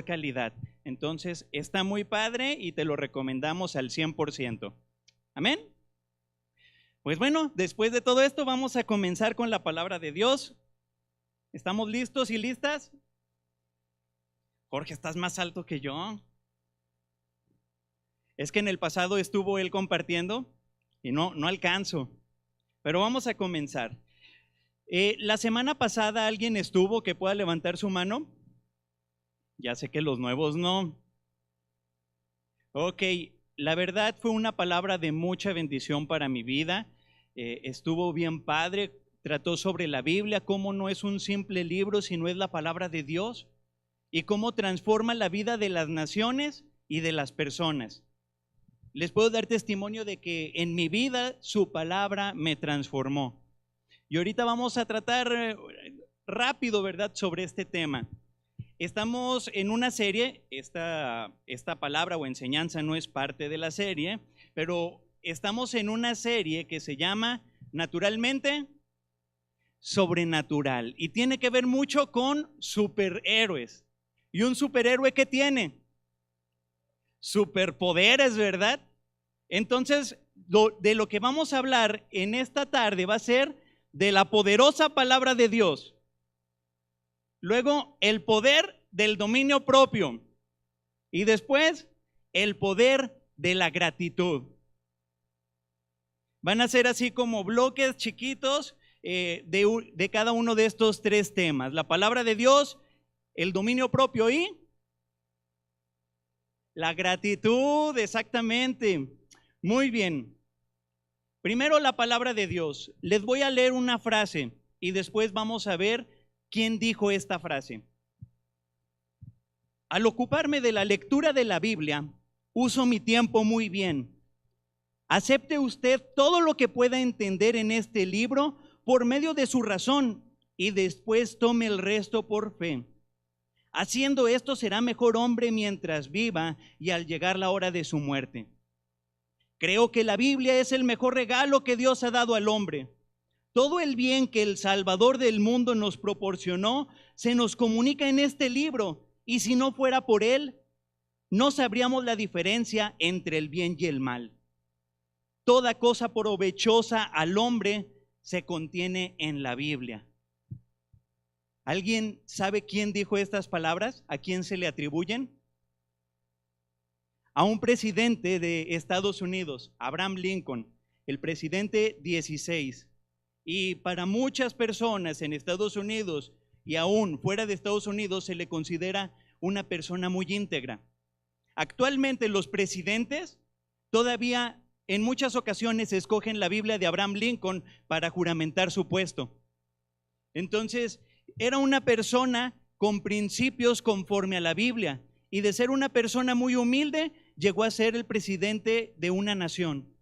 calidad. Entonces, está muy padre y te lo recomendamos al 100%. ¿Amén? Pues bueno, después de todo esto vamos a comenzar con la palabra de Dios. ¿Estamos listos y listas? Jorge, estás más alto que yo. Es que en el pasado estuvo él compartiendo y no alcanzo. Pero vamos a comenzar. La semana pasada alguien estuvo que pueda levantar su mano. Ya sé que los nuevos no. Ok, la verdad fue una palabra de mucha bendición para mi vida. Estuvo bien padre. Trató sobre la Biblia, cómo no es un simple libro, sino es la palabra de Dios. Y cómo transforma la vida de las naciones y de las personas. Les puedo dar testimonio de que en mi vida su palabra me transformó. Y ahorita vamos a tratar rápido, ¿verdad?, sobre este tema. Estamos en una serie, esta palabra o enseñanza no es parte de la serie, pero estamos en una serie que se llama Naturalmente Sobrenatural y tiene que ver mucho con superhéroes. ¿Y un superhéroe qué tiene? Superpoderes, ¿verdad? Entonces, de lo que vamos a hablar en esta tarde va a ser de la poderosa palabra de Dios. Luego, el poder del dominio propio. Y después, el poder de la gratitud. Van a ser así como bloques chiquitos de cada uno de estos tres temas. La palabra de Dios, el dominio propio y la gratitud, exactamente. Muy bien. Primero la palabra de Dios. Les voy a leer una frase y después vamos a ver quién dijo esta frase. Al ocuparme de la lectura de la Biblia, uso mi tiempo muy bien. Acepte usted todo lo que pueda entender en este libro por medio de su razón y después tome el resto por fe. Haciendo esto será mejor hombre mientras viva y al llegar la hora de su muerte. Creo que la Biblia es el mejor regalo que Dios ha dado al hombre. Todo el bien que el Salvador del mundo nos proporcionó se nos comunica en este libro, y si no fuera por él, no sabríamos la diferencia entre el bien y el mal. Toda cosa provechosa al hombre se contiene en la Biblia. ¿Alguien sabe quién dijo estas palabras? ¿A quién se le atribuyen? A un presidente de Estados Unidos, Abraham Lincoln, el presidente 16. Y para muchas personas en Estados Unidos y aún fuera de Estados Unidos se le considera una persona muy íntegra. Actualmente los presidentes todavía en muchas ocasiones escogen la Biblia de Abraham Lincoln para juramentar su puesto. Entonces, era una persona con principios conforme a la Biblia y de ser una persona muy humilde, llegó a ser el presidente de una nación.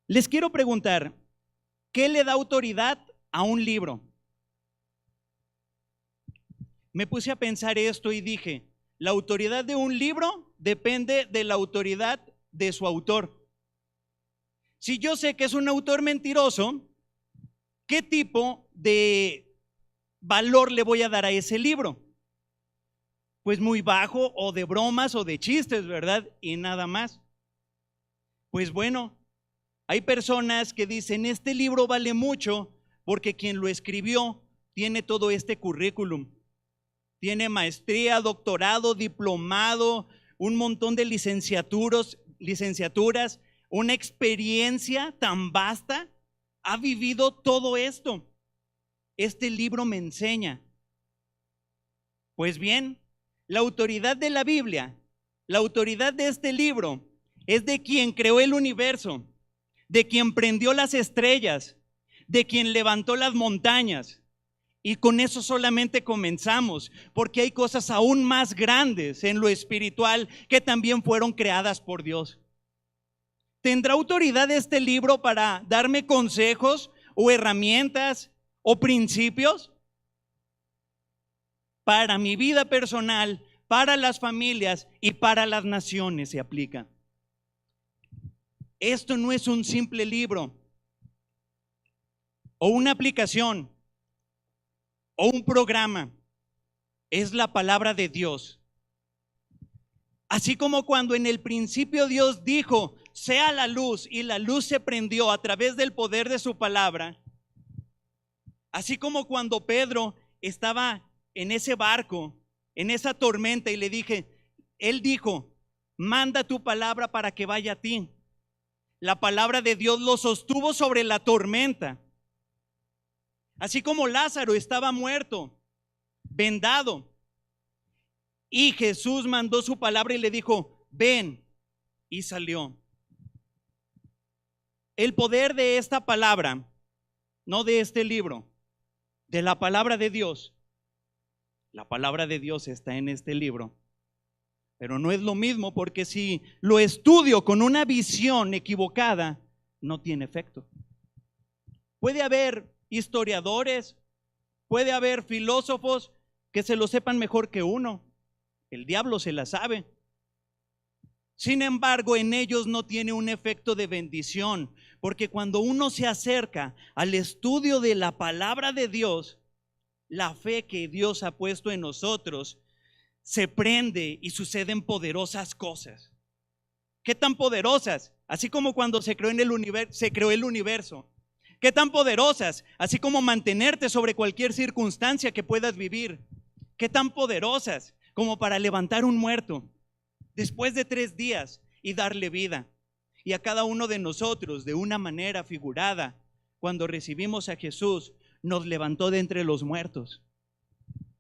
Les quiero preguntar, ¿qué le da autoridad a un libro? Me puse a pensar esto y dije, la autoridad de un libro depende de la autoridad de su autor. Si yo sé que es un autor mentiroso, ¿qué tipo de valor le voy a dar a ese libro? Pues muy bajo, o de bromas o de chistes, ¿verdad? Y nada más. Pues bueno, hay personas que dicen, este libro vale mucho porque quien lo escribió tiene todo este currículum. Tiene maestría, doctorado, diplomado, un montón de licenciaturas, una experiencia tan vasta. Ha vivido todo esto. Este libro me enseña. Pues bien, la autoridad de la Biblia, la autoridad de este libro es de quien creó el universo, de quien prendió las estrellas, de quien levantó las montañas. Y con eso solamente comenzamos, porque hay cosas aún más grandes en lo espiritual que también fueron creadas por Dios. ¿Tendrá autoridad este libro para darme consejos o herramientas o principios? Para mi vida personal, para las familias y para las naciones se aplica. Esto no es un simple libro o una aplicación o un programa. es la palabra de Dios. Así como cuando en el principio Dios dijo, sea la luz, y la luz se prendió a través del poder de su palabra. Así como cuando Pedro estaba en ese barco, en esa tormenta, y él dijo, manda tu palabra para que vaya a ti. La palabra de Dios lo sostuvo sobre la tormenta. Así como Lázaro estaba muerto, vendado, y Jesús mandó su palabra y le dijo, ven, y salió. El poder de esta palabra, no de este libro, de la palabra de Dios. La palabra de Dios está en este libro, pero no es lo mismo, porque si lo estudio con una visión equivocada, no tiene efecto. Puede haber historiadores, puede haber filósofos que se lo sepan mejor que uno. El diablo se la sabe. Sin embargo, en ellos no tiene un efecto de bendición, porque cuando uno se acerca al estudio de la palabra de Dios, la fe que Dios ha puesto en nosotros se prende y suceden poderosas cosas. ¿Qué tan poderosas? Así como cuando se creó el universo. ¿Qué tan poderosas? Así como mantenerte sobre cualquier circunstancia que puedas vivir. ¿Qué tan poderosas? Como para levantar un muerto después de 3 días y darle vida. Y a cada uno de nosotros, de una manera figurada, cuando recibimos a Jesús, nos levantó de entre los muertos.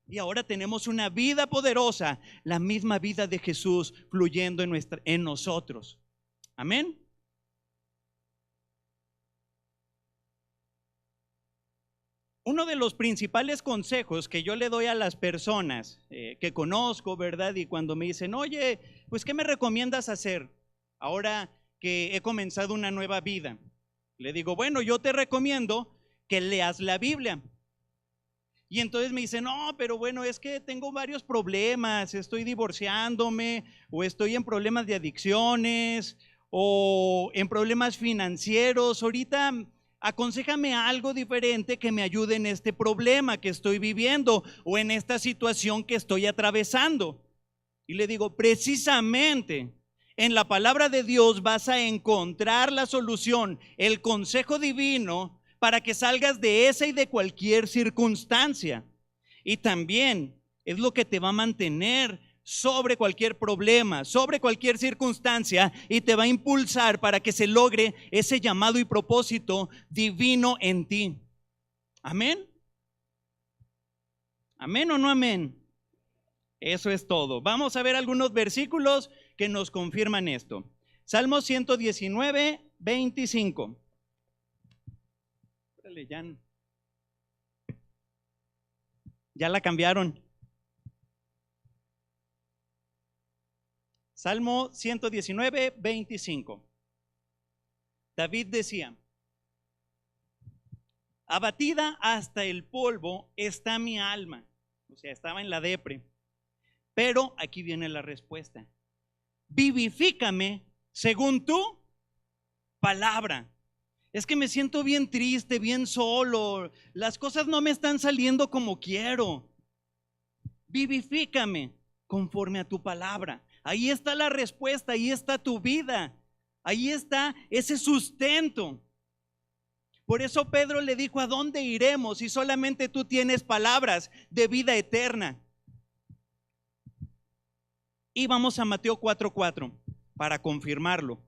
Y ahora tenemos una vida poderosa, la misma vida de Jesús fluyendo en nosotros. Amén. Uno de los principales consejos que yo le doy a las personas que conozco, ¿verdad? Y cuando me dicen, oye, pues ¿qué me recomiendas hacer ahora que he comenzado una nueva vida? Le digo, bueno, yo te recomiendo que leas la Biblia. Y entonces me dicen, no, pero bueno, es que tengo varios problemas, estoy divorciándome, o estoy en problemas de adicciones, o en problemas financieros. Ahorita aconséjame algo diferente que me ayude en este problema que estoy viviendo o en esta situación que estoy atravesando. Y le digo, precisamente en la palabra de Dios vas a encontrar la solución, el consejo divino para que salgas de esa y de cualquier circunstancia. Y también es lo que te va a mantener sobre cualquier problema, sobre cualquier circunstancia, y te va a impulsar para que se logre ese llamado y propósito divino en ti. ¿Amén? ¿Amén o no amén? Eso es todo. Vamos a ver algunos versículos que nos confirman esto. Salmo 119, 25. Ya la cambiaron. Salmo 119, 25. David decía, abatida hasta el polvo está mi alma. O sea, estaba en la depre. Pero aquí viene la respuesta. Vivifícame según tu palabra. Es que me siento bien triste, bien solo. Las cosas no me están saliendo como quiero. Vivifícame conforme a tu palabra. Ahí está la respuesta, ahí está tu vida. Ahí está ese sustento. Por eso Pedro le dijo, ¿a dónde iremos si solamente tú tienes palabras de vida eterna? Y vamos a Mateo 4:4 para confirmarlo.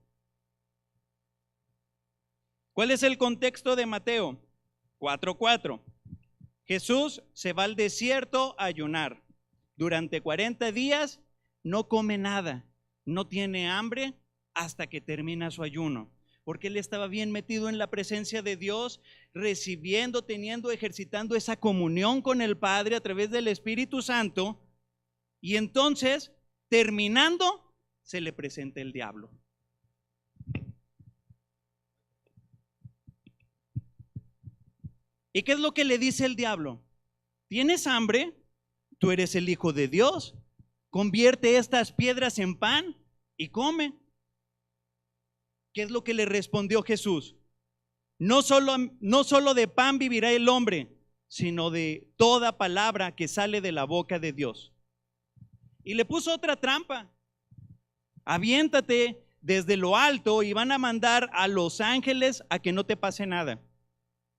¿Cuál es el contexto de Mateo 4:4? Jesús se va al desierto a ayunar. Durante 40 días no come nada, no tiene hambre hasta que termina su ayuno, porque él estaba bien metido en la presencia de Dios, recibiendo, ejercitando esa comunión con el Padre a través del Espíritu Santo. Y entonces, terminando, se le presenta el diablo. ¿Y qué es lo que le dice el diablo? ¿Tienes hambre? Tú eres el Hijo de Dios. Convierte estas piedras en pan y come. ¿Qué es lo que le respondió Jesús? No solo de pan vivirá el hombre, sino de toda palabra que sale de la boca de Dios. Y le puso otra trampa: aviéntate desde lo alto y van a mandar a los ángeles a que no te pase nada.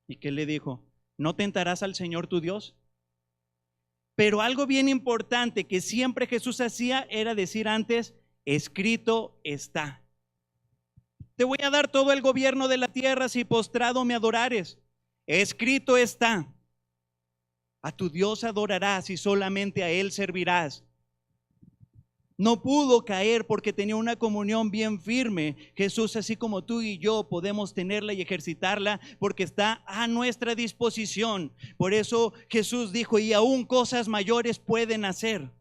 ¿Y qué le dijo? ¿No tentarás al Señor tu Dios? Pero algo bien importante que siempre Jesús hacía era decir antes: escrito está. Te voy a dar todo el gobierno de la tierra si postrado me adorares. Escrito está. A tu Dios adorarás y solamente a Él servirás. No pudo caer porque tenía una comunión bien firme. Jesús, así como tú y yo, podemos tenerla y ejercitarla porque está a nuestra disposición. Por eso Jesús dijo: y aún cosas mayores pueden hacer.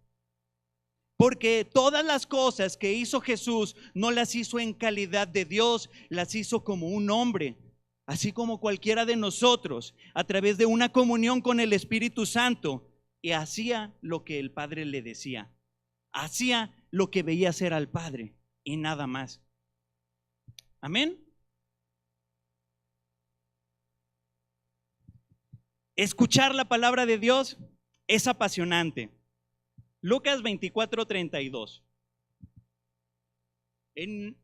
Porque todas las cosas que hizo Jesús no las hizo en calidad de Dios, las hizo como un hombre, así como cualquiera de nosotros, a través de una comunión con el Espíritu Santo, y hacía lo que el Padre le decía. Hacía lo que veía hacer al Padre y nada más. Amén. Escuchar la palabra de Dios es apasionante. Lucas 24:32. En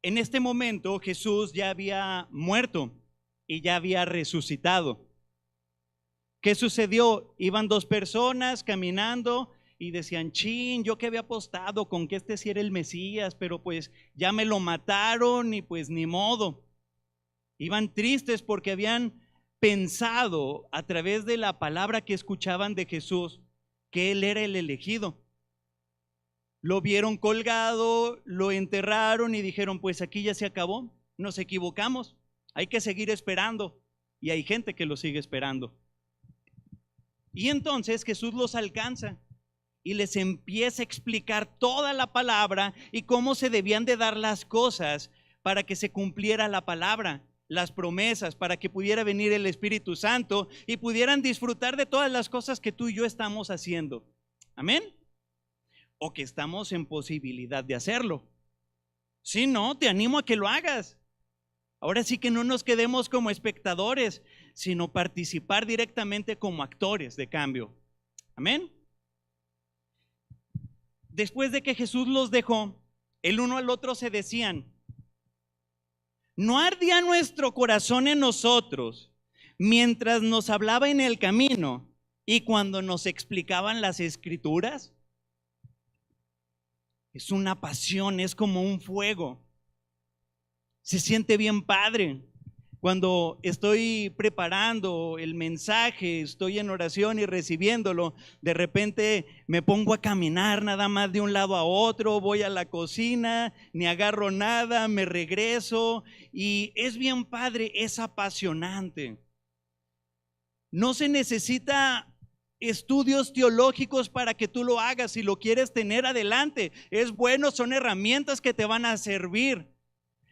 este momento Jesús ya había muerto y ya había resucitado. ¿Qué sucedió? Iban dos personas caminando y decían: chin, yo que había apostado con que este sí era el Mesías, pero pues ya me lo mataron y pues ni modo. Iban tristes porque habían pensado a través de la palabra que escuchaban de Jesús que Él era el elegido. Lo vieron colgado, lo enterraron y dijeron: pues aquí ya se acabó, nos equivocamos, hay que seguir esperando. Y hay gente que lo sigue esperando. Y entonces Jesús los alcanza y les empieza a explicar toda la palabra y cómo se debían de dar las cosas para que se cumpliera la palabra, las promesas, para que pudiera venir el Espíritu Santo y pudieran disfrutar de todas las cosas que tú y yo estamos haciendo. Amén. O que estamos en posibilidad de hacerlo. Si no, te animo a que lo hagas. Ahora sí que no nos quedemos como espectadores, sino participar directamente como actores de cambio. Amén. Después de que Jesús los dejó, el uno al otro se decían: ¿no ardía nuestro corazón en nosotros mientras nos hablaba en el camino y cuando nos explicaban las Escrituras? Es una pasión, es como un fuego. Se siente bien padre. Cuando estoy preparando el mensaje, estoy en oración y recibiéndolo, de repente me pongo a caminar nada más de un lado a otro, voy a la cocina, ni agarro nada, me regreso y es bien padre, es apasionante. No se necesita estudios teológicos para que tú lo hagas. Si lo quieres tener, adelante, es bueno, son herramientas que te van a servir.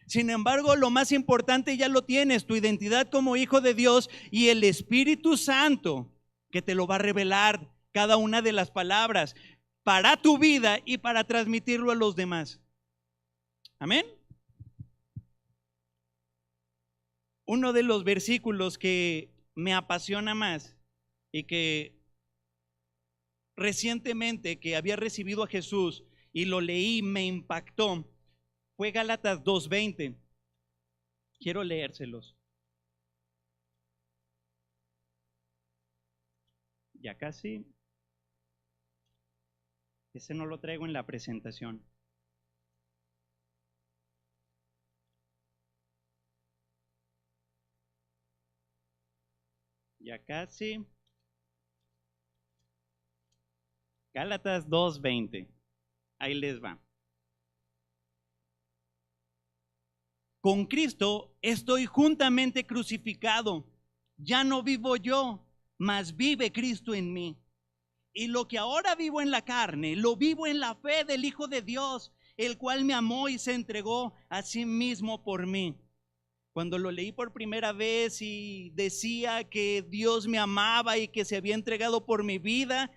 Sin embargo, lo más importante ya lo tienes: tu identidad como hijo de Dios y el Espíritu Santo, que te lo va a revelar cada una de las palabras para tu vida y para transmitirlo a los demás. Amén. Uno de los versículos que me apasiona más y que recientemente que había recibido a Jesús y lo leí, me impactó, fue Gálatas 2:20. Quiero leérselos. Ya casi. Ese no lo traigo en la presentación. Ya casi. Gálatas 2:20. Ahí les va. Con Cristo estoy juntamente crucificado. Ya no vivo yo, mas vive Cristo en mí. Y lo que ahora vivo en la carne, lo vivo en la fe del Hijo de Dios, el cual me amó y se entregó a sí mismo por mí. Cuando lo leí por primera vez y decía que Dios me amaba y que se había entregado por mi vida,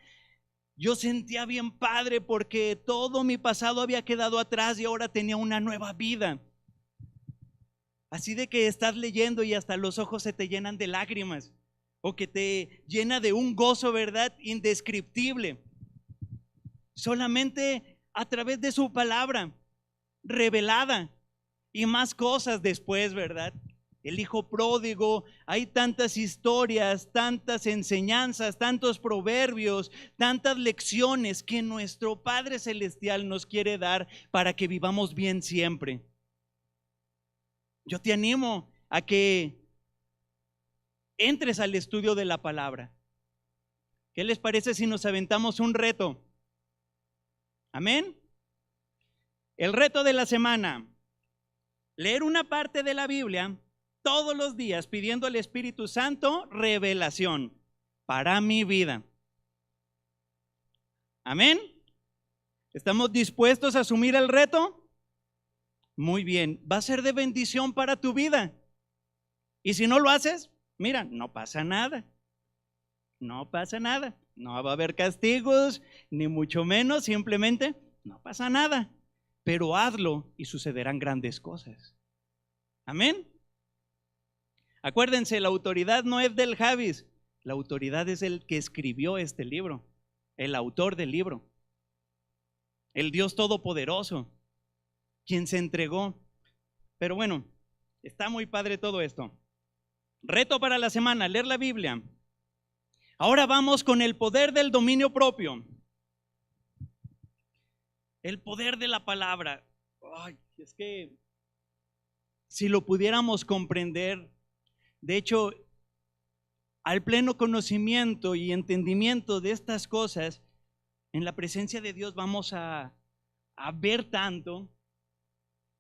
yo sentía bien padre porque todo mi pasado había quedado atrás y ahora tenía una nueva vida. Así de que estás leyendo y hasta los ojos se te llenan de lágrimas, o que te llena de un gozo, ¿verdad?, indescriptible. Solamente a través de su palabra revelada y más cosas después, ¿verdad? El hijo pródigo, hay tantas historias, tantas enseñanzas, tantos proverbios, tantas lecciones que nuestro Padre Celestial nos quiere dar para que vivamos bien siempre. Yo te animo a que entres al estudio de la palabra. ¿Qué les parece si nos aventamos un reto? Amén. El reto de la semana: leer una parte de la Biblia todos los días pidiendo al Espíritu Santo revelación para mi vida. Amén. ¿Estamos dispuestos a asumir el reto? Muy bien, va a ser de bendición para tu vida. Y si no lo haces, mira, no pasa nada. No pasa nada. No va a haber castigos, ni mucho menos, simplemente no pasa nada. Pero hazlo y sucederán grandes cosas. Amén. Acuérdense, la autoridad no es del Javis, la autoridad es el que escribió este libro, el autor del libro, el Dios Todopoderoso, quien se entregó. Pero bueno, está muy padre todo esto. Reto para la semana: leer la Biblia. Ahora vamos con el poder del dominio propio. El poder de la palabra. Ay, es que si lo pudiéramos comprender, de hecho, al pleno conocimiento y entendimiento de estas cosas, en la presencia de Dios vamos a ver tanto.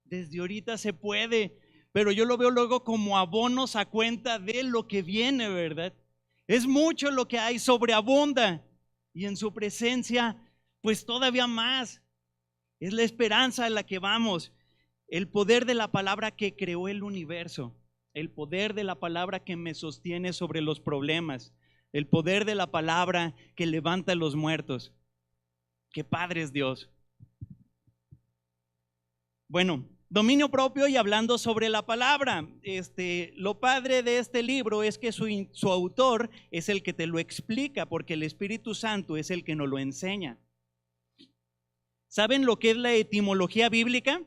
Desde ahorita se puede, pero yo lo veo luego como abonos a cuenta de lo que viene, ¿verdad? Es mucho lo que hay, sobreabunda, y en su presencia, pues todavía más. Es la esperanza a la que vamos. El poder de la palabra que creó el universo, el poder de la palabra que me sostiene sobre los problemas, el poder de la palabra que levanta a los muertos. ¡Qué padre es Dios! Bueno, dominio propio, y hablando sobre la palabra, lo padre de este libro es que su autor es el que te lo explica, porque el Espíritu Santo es el que nos lo enseña. ¿Saben lo que es la etimología bíblica?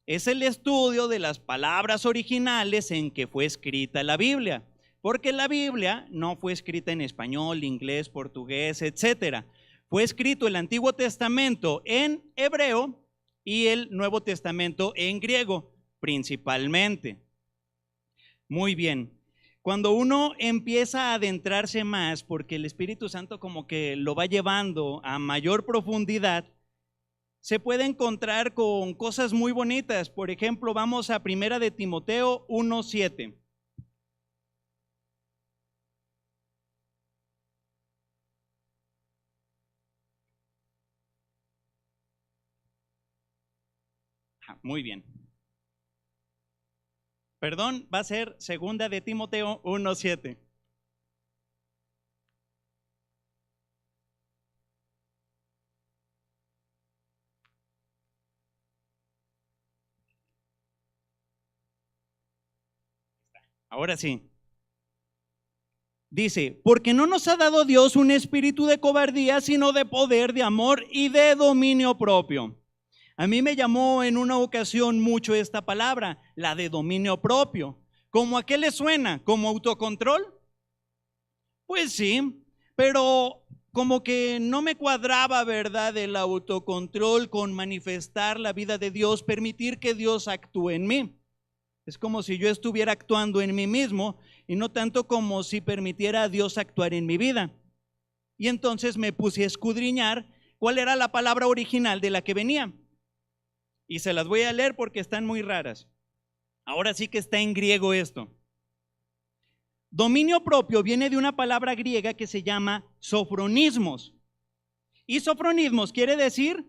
Es el estudio de las palabras originales en que fue escrita la Biblia, porque la Biblia no fue escrita en español, inglés, portugués, etcétera. Fue escrito el Antiguo Testamento en hebreo y el Nuevo Testamento en griego, principalmente. Muy bien. Cuando uno empieza a adentrarse más, porque el Espíritu Santo como que lo va llevando a mayor profundidad, se puede encontrar con cosas muy bonitas. Por ejemplo, vamos a 1 de Timoteo 1:7. Muy bien. Perdón, va a ser 2 de Timoteo 1:7. Ahora sí. Dice: porque no nos ha dado Dios un espíritu de cobardía, sino de poder, de amor y de dominio propio. A mí me llamó en una ocasión mucho esta palabra, la de dominio propio. ¿Cómo a qué le suena? ¿Como autocontrol? Pues sí, pero como que no me cuadraba, ¿verdad?, el autocontrol con manifestar la vida de Dios, permitir que Dios actúe en mí. Es como si yo estuviera actuando en mí mismo y no tanto como si permitiera a Dios actuar en mi vida. Y entonces me puse a escudriñar cuál era la palabra original de la que venía. Y se las voy a leer porque están muy raras. Ahora sí que está en griego esto. Dominio propio viene de una palabra griega que se llama sofronismos. Y sofronismos quiere decir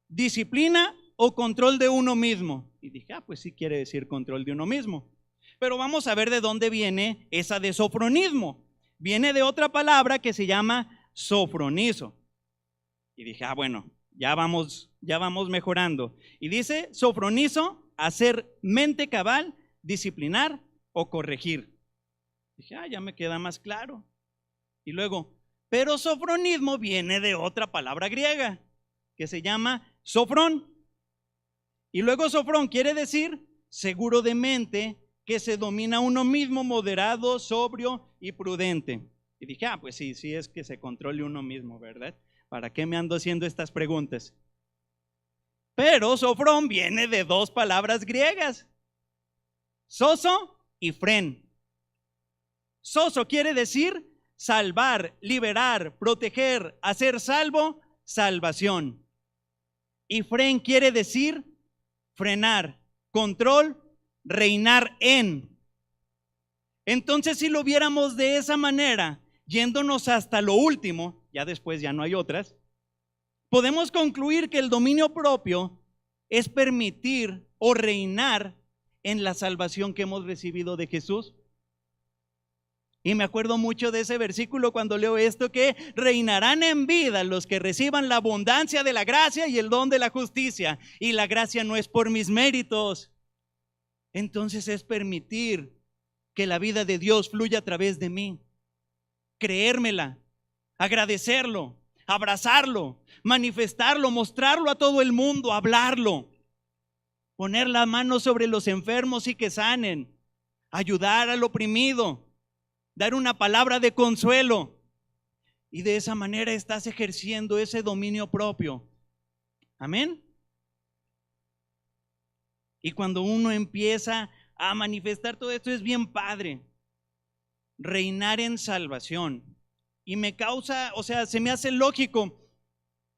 disciplina o control de uno mismo. Y dije, pues sí quiere decir control de uno mismo. Pero vamos a ver de dónde viene esa de sofronismo. Viene de otra palabra que se llama sofronizo. Y dije, bueno, ya vamos mejorando. Y dice sofronizo, hacer mente cabal, disciplinar o corregir. Dije, ya me queda más claro. Y luego, pero sofronismo viene de otra palabra griega que se llama sofrón. Y luego sofrón quiere decir seguro de mente, que se domina a uno mismo, moderado, sobrio y prudente. Y dije, pues sí es que se controle uno mismo, ¿verdad? ¿Para qué me ando haciendo estas preguntas? Pero sofrón viene de dos palabras griegas, soso y fren. Soso quiere decir salvar, liberar, proteger, hacer salvo, salvación. Y fren quiere decir frenar, control, reinar en. Entonces, si lo viéramos de esa manera, yéndonos hasta lo último, ya después ya no hay otras, podemos concluir que el dominio propio es permitir o reinar en la salvación que hemos recibido de Jesús. Y me acuerdo mucho de ese versículo cuando leo esto, que reinarán en vida los que reciban la abundancia de la gracia y el don de la justicia. Y la gracia no es por mis méritos. Entonces es permitir que la vida de Dios fluya a través de mí. Creérmela, agradecerlo, abrazarlo, manifestarlo, mostrarlo a todo el mundo, hablarlo. Poner la mano sobre los enfermos y que sanen. Ayudar al oprimido. Dar una palabra de consuelo, y de esa manera estás ejerciendo ese dominio propio. Amén. Y cuando uno empieza a manifestar todo esto, es bien padre. Reinar en salvación. Y me causa, se me hace lógico,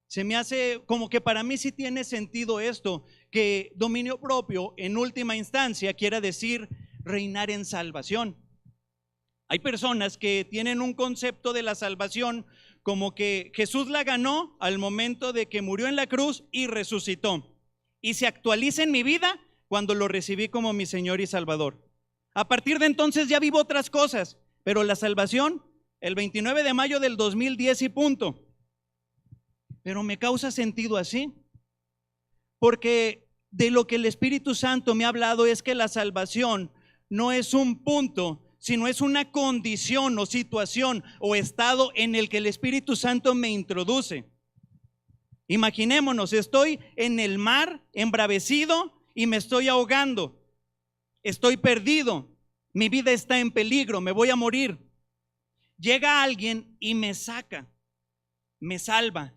se me hace como que para mí sí tiene sentido esto, que dominio propio en última instancia quiera decir reinar en salvación. Hay personas que tienen un concepto de la salvación como que Jesús la ganó al momento de que murió en la cruz y resucitó. Y se actualiza en mi vida cuando lo recibí como mi Señor y Salvador. A partir de entonces ya vivo otras cosas, pero la salvación, el 29 de mayo del 2010 y punto. Pero me causa sentido así, porque de lo que el Espíritu Santo me ha hablado es que la salvación no es un punto, sino es una condición o situación o estado en el que el Espíritu Santo me introduce. Imaginémonos, estoy en el mar embravecido y me estoy ahogando. Estoy perdido, mi vida está en peligro, me voy a morir. Llega alguien y me saca, me salva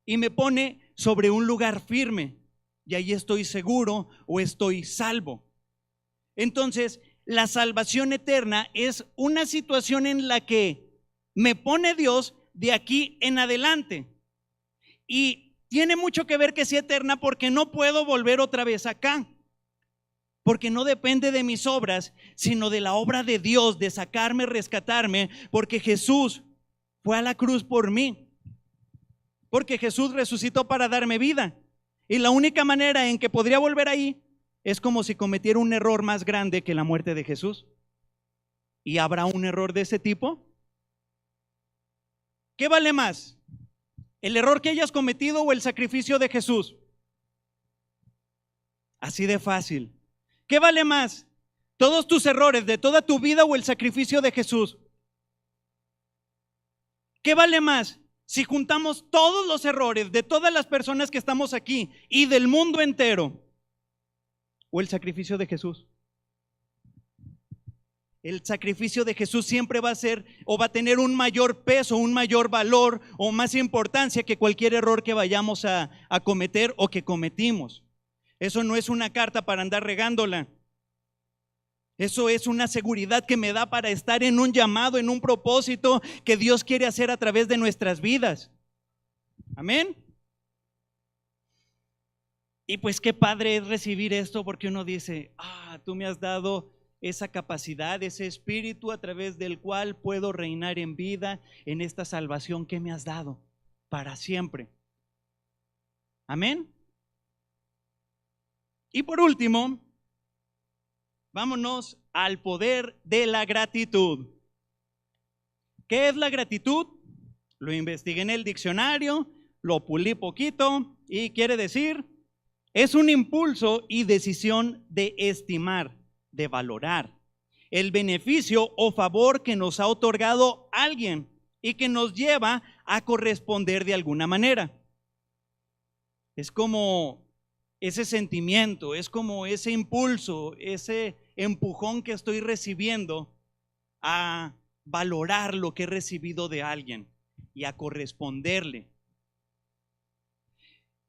y me pone sobre un lugar firme, y ahí estoy seguro o estoy salvo. Entonces, la salvación eterna es una situación en la que me pone Dios de aquí en adelante. Y tiene mucho que ver que sea eterna porque no puedo volver otra vez acá. Porque no depende de mis obras, sino de la obra de Dios, de sacarme, rescatarme, porque Jesús fue a la cruz por mí. Porque Jesús resucitó para darme vida. Y la única manera en que podría volver ahí es como si cometiera un error más grande que la muerte de Jesús. ¿Y habrá un error de ese tipo? ¿Qué vale más? ¿El error que hayas cometido o el sacrificio de Jesús? Así de fácil. ¿Qué vale más? ¿Todos tus errores de toda tu vida o el sacrificio de Jesús? ¿Qué vale más? Si juntamos todos los errores de todas las personas que estamos aquí y del mundo entero, o el sacrificio de Jesús. El sacrificio de Jesús siempre va a ser o va a tener un mayor peso, un mayor valor o más importancia que cualquier error que vayamos a cometer o que cometimos. Eso no es una carta para andar regándola. Eso es una seguridad que me da para estar en un llamado, en un propósito que Dios quiere hacer a través de nuestras vidas. Amén. Y pues qué padre es recibir esto, porque uno dice, tú me has dado esa capacidad, ese espíritu a través del cual puedo reinar en vida, en esta salvación que me has dado para siempre. Amén. Y por último, vámonos al poder de la gratitud. ¿Qué es la gratitud? Lo investigué en el diccionario, lo pulí poquito y quiere decir, es un impulso y decisión de estimar, de valorar el beneficio o favor que nos ha otorgado alguien y que nos lleva a corresponder de alguna manera. Es como ese sentimiento, es como ese impulso, ese empujón que estoy recibiendo a valorar lo que he recibido de alguien y a corresponderle.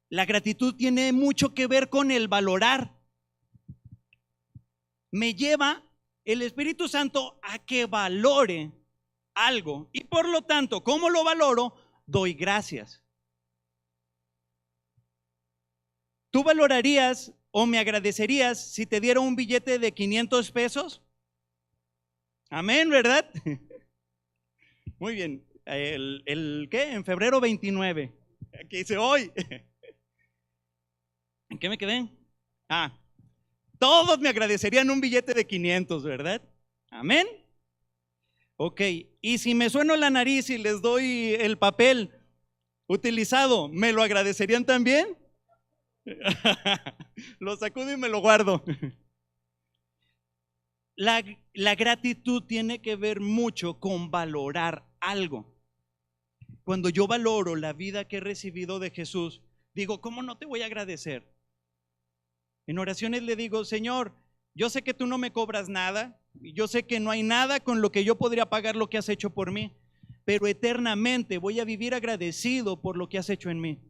La gratitud tiene mucho que ver con el valorar. Me lleva el Espíritu Santo a que valore algo y por lo tanto, ¿cómo lo valoro? Doy gracias. ¿Tú valorarías o me agradecerías si te diera un billete de 500 pesos? Amén, ¿verdad? Muy bien. ¿Qué? En febrero 29. Aquí dice hoy. ¿En qué me quedé? Todos me agradecerían un billete de 500, ¿verdad? Amén. Ok, y si me sueno la nariz y les doy el papel utilizado, ¿me lo agradecerían también? Lo sacudo y me lo guardo. La gratitud tiene que ver mucho con valorar algo. Cuando yo valoro la vida que he recibido de Jesús, digo, ¿cómo no te voy a agradecer? En oraciones le digo, Señor, yo sé que tú no me cobras nada, yo sé que no hay nada con lo que yo podría pagar lo que has hecho por mí, pero eternamente voy a vivir agradecido por lo que has hecho en mí.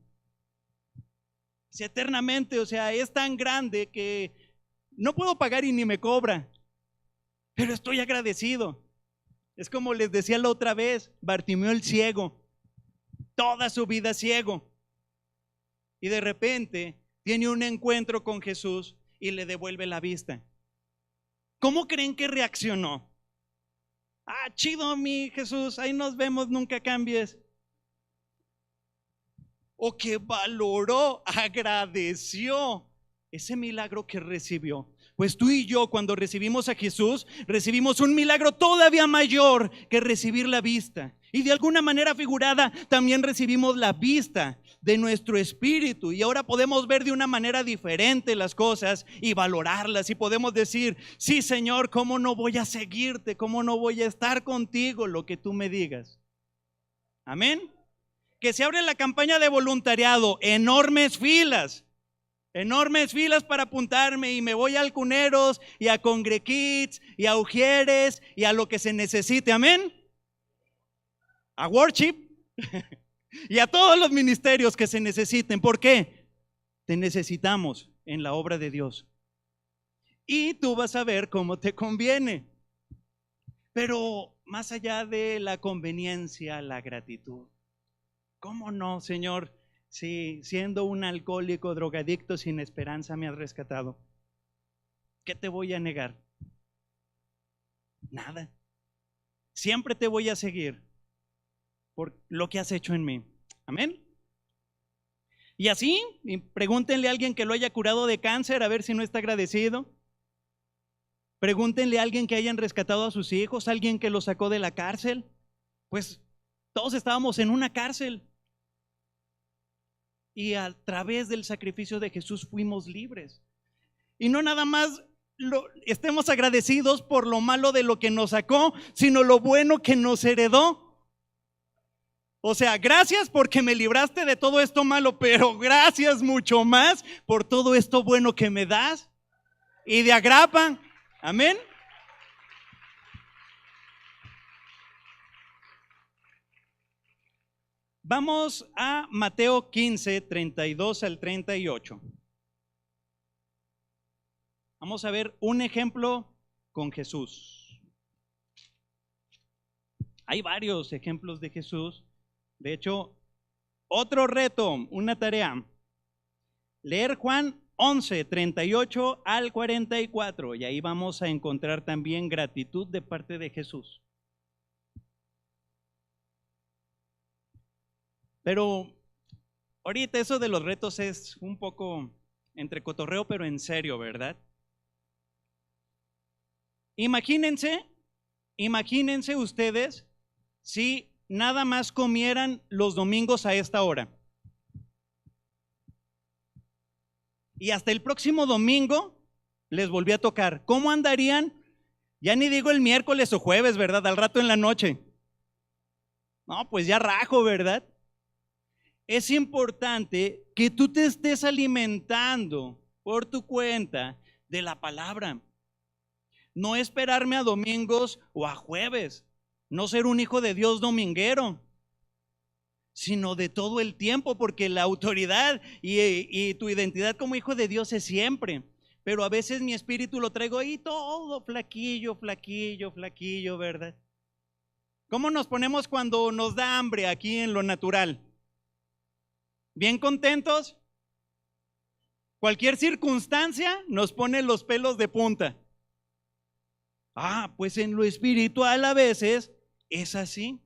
Si eternamente, o sea, es tan grande que no puedo pagar y ni me cobra, pero estoy agradecido. Es como les decía la otra vez, Bartimeo el ciego, toda su vida ciego, y de repente tiene un encuentro con Jesús y le devuelve la vista. ¿Cómo creen que reaccionó? Chido mi Jesús, ahí nos vemos, nunca cambies. O que valoró, agradeció ese milagro que recibió. Pues tú y yo, cuando recibimos a Jesús, recibimos un milagro todavía mayor que recibir la vista. Y de alguna manera figurada, también recibimos la vista de nuestro espíritu. Y ahora podemos ver de una manera diferente las cosas y valorarlas. Y podemos decir, sí, Señor, ¿cómo no voy a seguirte? ¿Cómo no voy a estar contigo? Lo que tú me digas. Amén. Que se abre la campaña de voluntariado, enormes filas para apuntarme, y me voy a Alcuneros y a Congrekids y a Ujieres y a lo que se necesite, amén, a Worship y a todos los ministerios que se necesiten. ¿Por qué? Te necesitamos en la obra de Dios y tú vas a ver cómo te conviene. Pero más allá de la conveniencia, la gratitud. ¿Cómo no, Señor? Si siendo un alcohólico, drogadicto, sin esperanza me has rescatado, ¿qué te voy a negar? Nada. Siempre te voy a seguir por lo que has hecho en mí. Amén. Y así, pregúntenle a alguien que lo haya curado de cáncer a ver si no está agradecido. Pregúntenle a alguien que hayan rescatado a sus hijos, a alguien que los sacó de la cárcel. Pues todos estábamos en una cárcel. Y a través del sacrificio de Jesús fuimos libres. Y no nada más estemos agradecidos por lo malo de lo que nos sacó, sino lo bueno que nos heredó. O sea, gracias porque me libraste de todo esto malo, pero gracias mucho más por todo esto bueno que me das. Y de agrapa, amén. Vamos a Mateo 15, 32 al 38. Vamos a ver un ejemplo con Jesús. Hay varios ejemplos de Jesús. De hecho, otro reto, una tarea. Leer Juan 11, 38 al 44. Y ahí vamos a encontrar también gratitud de parte de Jesús. Pero ahorita eso de los retos es un poco entre cotorreo, pero en serio, ¿verdad? Imagínense ustedes si nada más comieran los domingos a esta hora. Y hasta el próximo domingo les volvió a tocar. ¿Cómo andarían Ya ni digo el miércoles o jueves, ¿verdad? Al rato en la noche. No, pues ya rajo, ¿verdad? Es importante que tú te estés alimentando por tu cuenta de la palabra. No esperarme a domingos o a jueves. No ser un hijo de Dios dominguero, sino de todo el tiempo, porque la autoridad y tu identidad como hijo de Dios es siempre. Pero a veces mi espíritu lo traigo ahí todo flaquillo, flaquillo, flaquillo, ¿verdad? ¿Cómo nos ponemos cuando nos da hambre aquí en lo natural? ¿Bien contentos? Cualquier circunstancia nos pone los pelos de punta. Pues en lo espiritual a veces es así.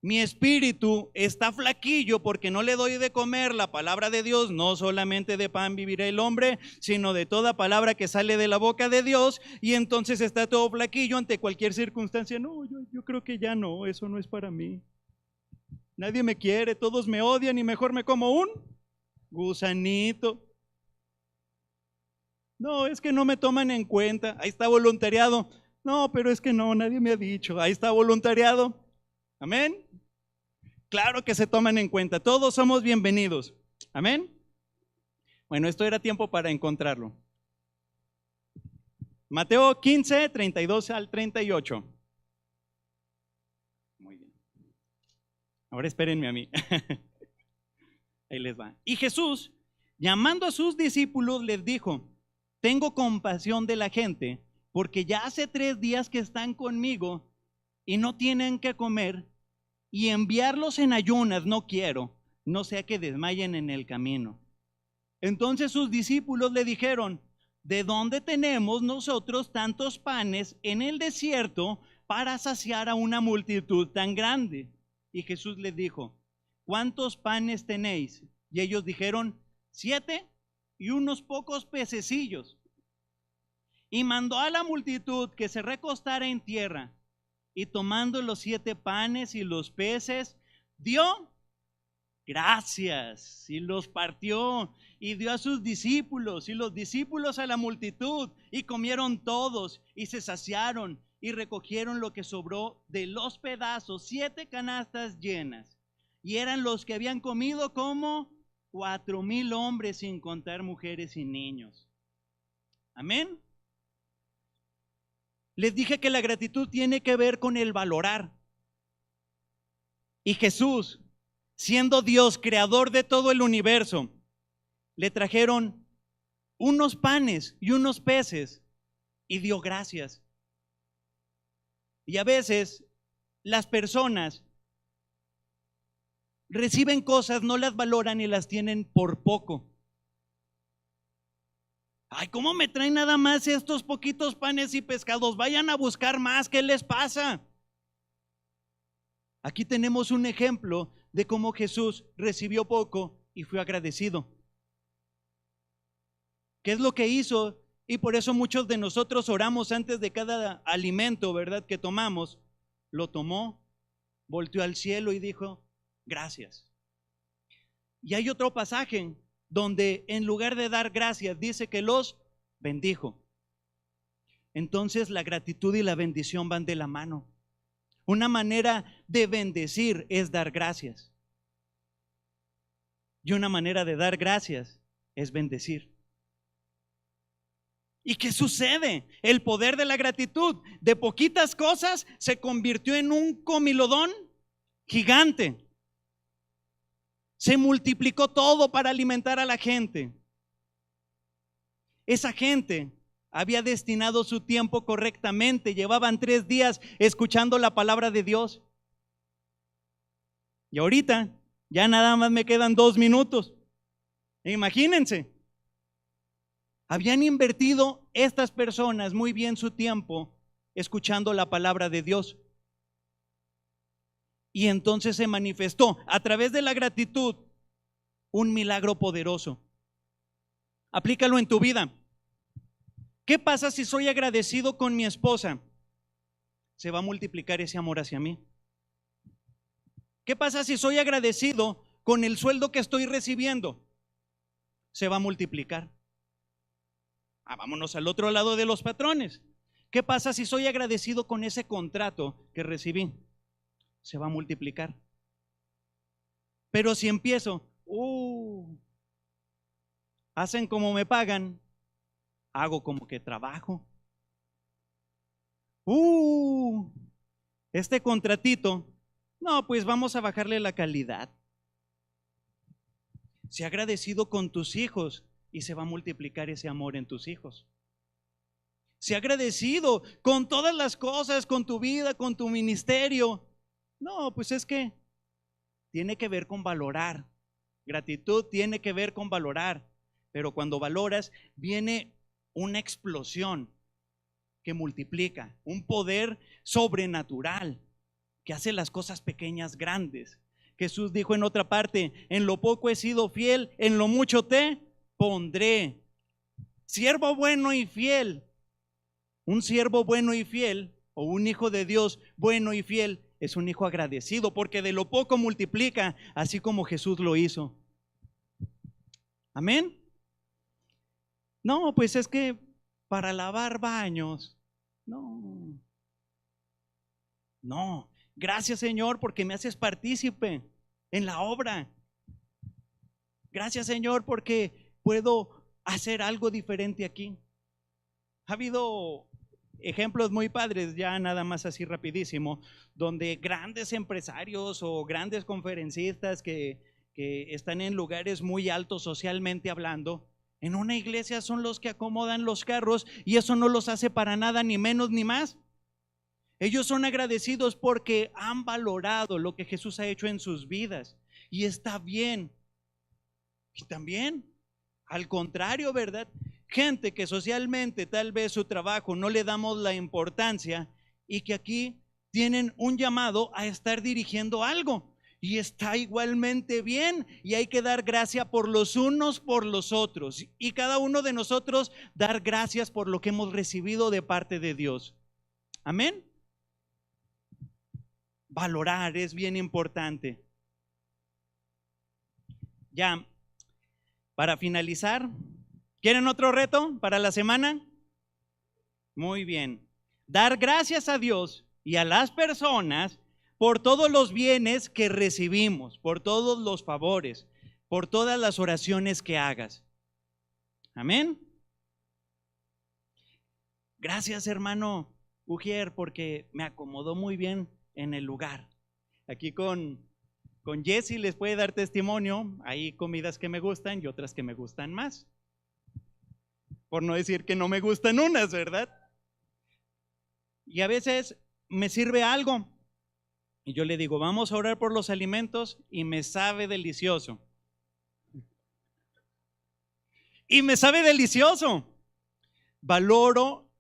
Mi espíritu está flaquillo porque no le doy de comer la palabra de Dios. No solamente de pan vivirá el hombre, sino de toda palabra que sale de la boca de Dios. Y entonces está todo flaquillo ante cualquier circunstancia. No, yo creo que ya no, eso no es para mí. Nadie me quiere, todos me odian y mejor me como un gusanito. No, es que no me toman en cuenta. Ahí está voluntariado. No, pero es que no, nadie me ha dicho. Ahí está voluntariado. Amén. Claro que se toman en cuenta. Todos somos bienvenidos. Amén. Bueno, esto era tiempo para encontrarlo. Mateo 15, 32 al 38. Muy bien. Ahora espérenme a mí. Ahí les va. Y Jesús, llamando a sus discípulos, les dijo: tengo compasión de la gente, porque ya hace 3 días que están conmigo y no tienen que comer, y enviarlos en ayunas no quiero, no sea que desmayen en el camino. Entonces sus discípulos le dijeron: ¿de dónde tenemos nosotros tantos panes en el desierto para saciar a una multitud tan grande? Y Jesús les dijo: ¿cuántos panes tenéis? Y ellos dijeron: 7 y unos pocos pececillos. Y mandó a la multitud que se recostara en tierra, y tomando los 7 panes y los peces, dio gracias y los partió y dio a sus discípulos, y los discípulos a la multitud, y comieron todos y se saciaron, y recogieron lo que sobró de los pedazos, 7 canastas llenas, y eran los que habían comido como 4,000 hombres, sin contar mujeres y niños. Amén. Les dije que la gratitud tiene que ver con el valorar. Y Jesús, siendo Dios, creador de todo el universo, le trajeron unos panes y unos peces y dio gracias. Y a veces las personas reciben cosas, no las valoran y las tienen por poco. Ay, ¿cómo me traen nada más estos poquitos panes y pescados? Vayan a buscar más, ¿qué les pasa? Aquí tenemos un ejemplo de cómo Jesús recibió poco y fue agradecido. ¿Qué es lo que hizo? Y por eso muchos de nosotros oramos antes de cada alimento, ¿verdad?, que tomamos. Lo tomó, volteó al cielo y dijo: gracias. Y hay otro pasaje donde en lugar de dar gracias dice que los bendijo. Entonces la gratitud y la bendición van de la mano. Una manera de bendecir es dar gracias, y una manera de dar gracias es bendecir. ¿Y qué sucede? El poder de la gratitud, de poquitas cosas se convirtió en un comilodón gigante. Se multiplicó todo para alimentar a la gente. Esa gente había destinado su tiempo correctamente. Llevaban 3 días escuchando la palabra de Dios. Y ahorita ya nada más me quedan 2 minutos. Imagínense. Habían invertido estas personas muy bien su tiempo escuchando la palabra de Dios. Y entonces se manifestó a través de la gratitud un milagro poderoso. Aplícalo en tu vida. ¿Qué pasa si soy agradecido con mi esposa? Se va a multiplicar ese amor hacia mí. ¿Qué pasa si soy agradecido con el sueldo que estoy recibiendo? Se va a multiplicar. Vámonos al otro lado de los patrones. ¿Qué pasa si soy agradecido con ese contrato que recibí? Se va a multiplicar. Pero si empiezo, hacen como me pagan, hago como que trabajo. Este contratito, no, pues vamos a bajarle la calidad. Sé agradecido con tus hijos y se va a multiplicar ese amor en tus hijos. Sé agradecido con todas las cosas, con tu vida, con tu ministerio. No, pues es que tiene que ver con valorar. Gratitud tiene que ver con valorar. Pero cuando valoras, viene una explosión que multiplica, un poder sobrenatural que hace las cosas pequeñas grandes. Jesús dijo en otra parte: en lo poco he sido fiel, en lo mucho te pondré. Siervo bueno y fiel. Un siervo bueno y fiel, o un hijo de Dios bueno y fiel, es un hijo agradecido, porque de lo poco multiplica, así como Jesús lo hizo. Amén. No, pues es que para lavar baños, no. Gracias, Señor, porque me haces partícipe en la obra. Gracias, Señor, porque puedo hacer algo diferente aquí. Ha habido ejemplos muy padres, ya nada más así rapidísimo, donde grandes empresarios o grandes conferencistas que están en lugares muy altos socialmente hablando, en una iglesia son los que acomodan los carros, y eso no los hace para nada, ni menos ni más. Ellos son agradecidos porque han valorado lo que Jesús ha hecho en sus vidas, y está bien. Y también, al contrario, ¿verdad? Gente que socialmente tal vez su trabajo no le damos la importancia, y que aquí tienen un llamado a estar dirigiendo algo, y está igualmente bien, y hay que dar gracia por los unos por los otros, y cada uno de nosotros dar gracias por lo que hemos recibido de parte de Dios. Amén. Valorar es bien importante. Ya, para finalizar, ¿quieren otro reto para la semana? Muy bien. Dar gracias a Dios y a las personas por todos los bienes que recibimos, por todos los favores, por todas las oraciones que hagas. Amén. Gracias, hermano Ujier, porque me acomodó muy bien en el lugar. Aquí con Jessy les puede dar testimonio. Hay comidas que me gustan y otras que me gustan más. Por no decir que no me gustan unas, ¿verdad? Y a veces me sirve algo y yo le digo: vamos a orar por los alimentos, y me sabe delicioso. Y me sabe delicioso. Valoro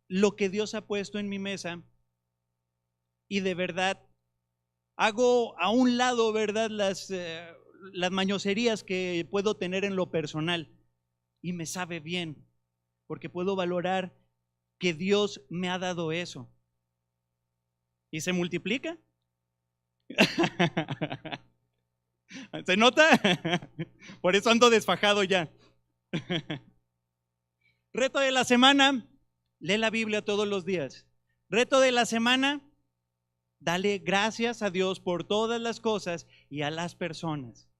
lo que Dios ha puesto en mi mesa, y de verdad hago a un lado, ¿verdad?, las mañoserías que puedo tener en lo personal, y me sabe bien, porque puedo valorar que Dios me ha dado eso. ¿Y se multiplica? ¿Se nota? Por eso ando desfajado ya. Reto de la semana: lee la Biblia todos los días. Reto de la semana: dale gracias a Dios por todas las cosas y a las personas.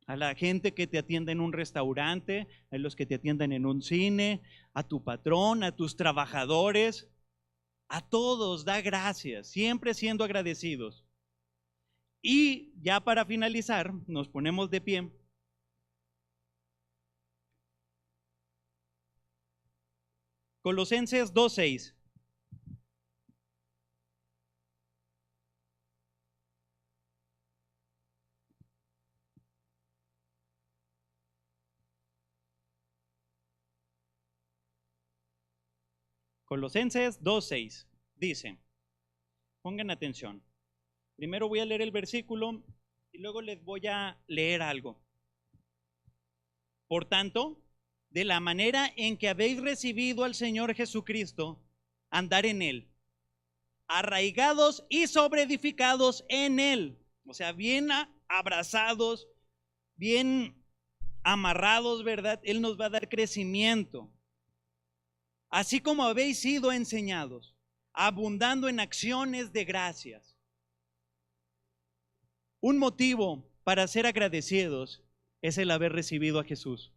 A la gente que te atiende en un restaurante, a los que te atienden en un cine, a tu patrón, a tus trabajadores, a todos da gracias, siempre siendo agradecidos. Y ya para finalizar, nos ponemos de pie. Colosenses 2:6. Colosenses 2:6 dice, pongan atención. Primero voy a leer el versículo y luego les voy a leer algo. Por tanto, de la manera en que habéis recibido al Señor Jesucristo, andar en Él, arraigados y sobreedificados en Él. O sea, bien abrazados, bien amarrados, ¿verdad? Él nos va a dar crecimiento. así como habéis sido enseñados, abundando en acciones de gracias. Un motivo para ser agradecidos es el haber recibido a Jesús.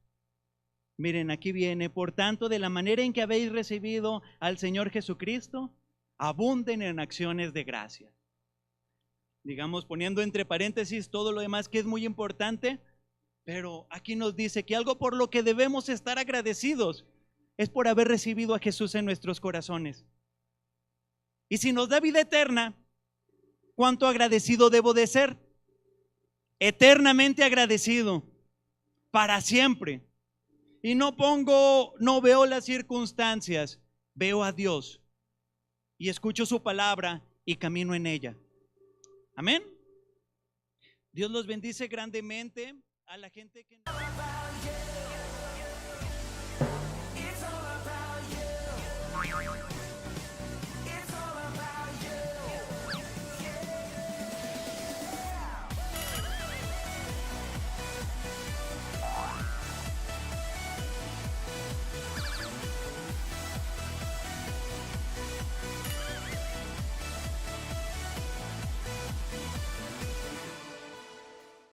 Miren, aquí viene, por tanto, de la manera en que habéis recibido al Señor Jesucristo, abunden en acciones de gracia. Digamos, poniendo entre paréntesis todo lo demás que es muy importante, pero aquí nos dice que algo por lo que debemos estar agradecidos es por haber recibido a Jesús en nuestros corazones. Y si nos da vida eterna, ¿cuánto agradecido debo de ser? Eternamente agradecido, para siempre. Y no veo las circunstancias, veo a Dios y escucho su palabra y camino en ella. Amén. Dios los bendice grandemente a la gente que